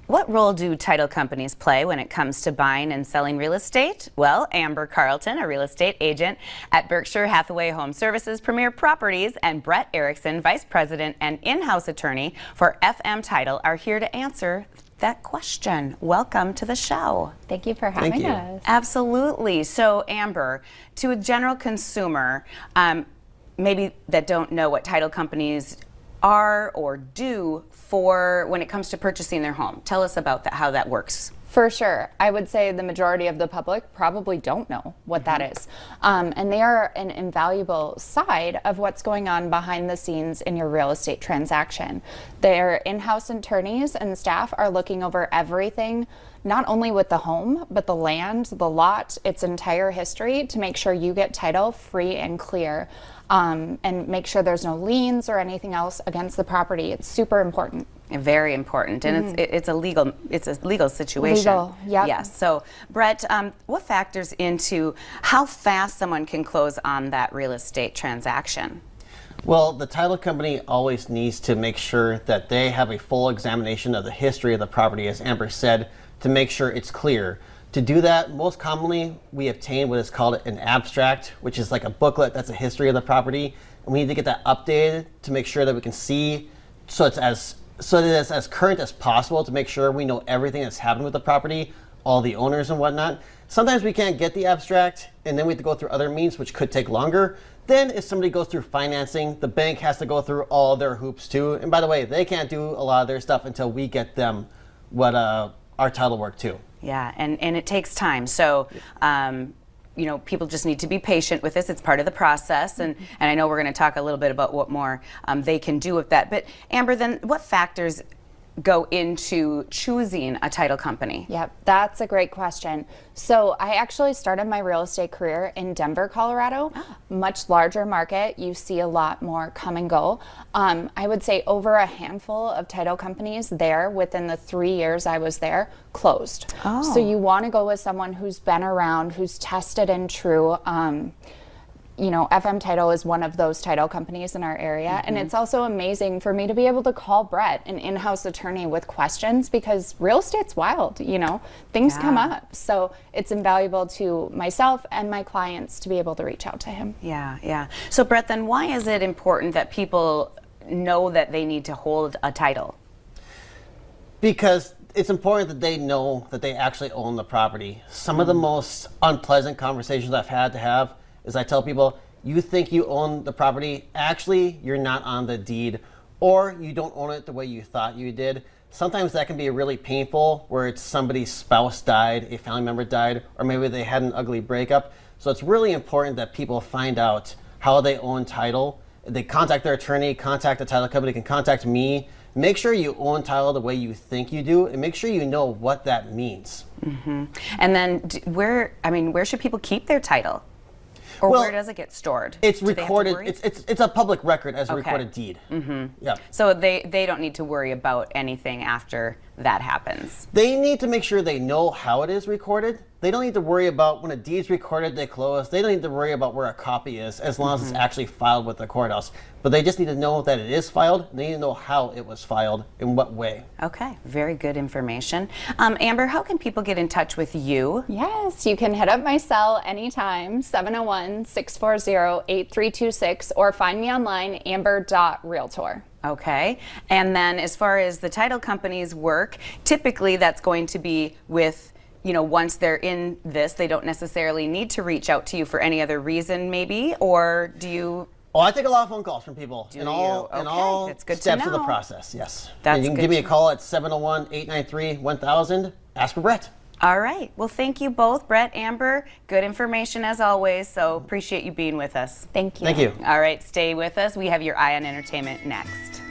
What role do title companies play when it comes to buying and selling real estate? Well, Amber Carlton, a real estate agent at Berkshire Hathaway Home Services Premier Properties, and Brett Erickson, Vice President and in-house attorney for FM Title, are here to answer that question. Welcome to the show. Thank you for having us. Absolutely. So, Amber, to a general consumer, maybe that don't know what title companies are or do for when it comes to purchasing their home. Tell us about that, how that works. For sure. I would say the majority of the public probably don't know what that is. And they are an invaluable side of what's going on behind the scenes in your real estate transaction. Their in-house attorneys and staff are looking over everything, not only with the home, but the land, the lot, its entire history, to make sure you get title free and clear. And make sure there's no liens or anything else against the property. It's super important. Very important, and it's a legal situation. Legal, yep. Yes. So, Brett, what factors into how fast someone can close on that real estate transaction? Well, the title company always needs to make sure that they have a full examination of the history of the property, as Amber said, to make sure it's clear. To do that, most commonly, we obtain what is called an abstract, which is like a booklet that's a history of the property. And we need to get that updated to make sure that we can see, so that it's as current as possible, to make sure we know everything that's happened with the property, all the owners and whatnot. Sometimes we can't get the abstract, and then we have to go through other means, which could take longer. Then if somebody goes through financing, the bank has to go through all their hoops too. And by the way, they can't do a lot of their stuff until we get them what our title work too. Yeah, and it takes time. So, you know, people just need to be patient with this. It's part of the process, and I know we're going to talk a little bit about what more they can do with that. But Amber, then what factors go into choosing a title company? Yep, that's a great question. So I actually started my real estate career in Denver, Colorado. Much larger market. You see a lot more come and go. I would say over a handful of title companies there within the 3 years I was there closed. So you want to go with someone who's been around, who's tested and true. You know, FM Title is one of those title companies in our area. And it's also amazing for me to be able to call Brett, an in-house attorney, with questions, because real estate's wild, you know, things come up. So it's invaluable to myself and my clients to be able to reach out to him. Yeah. So Brett, then why is it important that people know that they need to hold a title? Because it's important that they know that they actually own the property. Some of the most unpleasant conversations I've had to have is I tell people, you think you own the property, actually you're not on the deed, or you don't own it the way you thought you did. Sometimes that can be really painful, where it's somebody's spouse died, a family member died, or maybe they had an ugly breakup. So it's really important that people find out how they own title. They contact their attorney, contact the title company, can contact me. Make sure you own title the way you think you do, and make sure you know what that means. And then where should people keep their title? Or where does it get stored? It's recorded. It's a public record as a recorded deed. Yeah. So they don't need to worry about anything after that happens. They need to make sure they know how it is recorded. They don't need to worry about when a deed's recorded, they close. They don't need to worry about where a copy is, as long as it's actually filed with the courthouse. But they just need to know that it is filed. They need to know how it was filed, in what way. Okay, very good information. Amber, how can people get in touch with you? Yes, you can hit up my cell anytime, 701-640-8326, or find me online, amber.realtor. Okay, and then as far as the title companies work, typically that's going to be with, you know, once they're in this, they don't necessarily need to reach out to you for any other reason, maybe, or do you? Oh, I take a lot of phone calls from people in all steps of the process, yes. And you can give me a call at 701-893-1000, ask for Brett. All right, well, thank you both, Brett, Amber. Good information as always, so appreciate you being with us. Thank you. Thank you. All right, stay with us. We have your Eye on Entertainment next.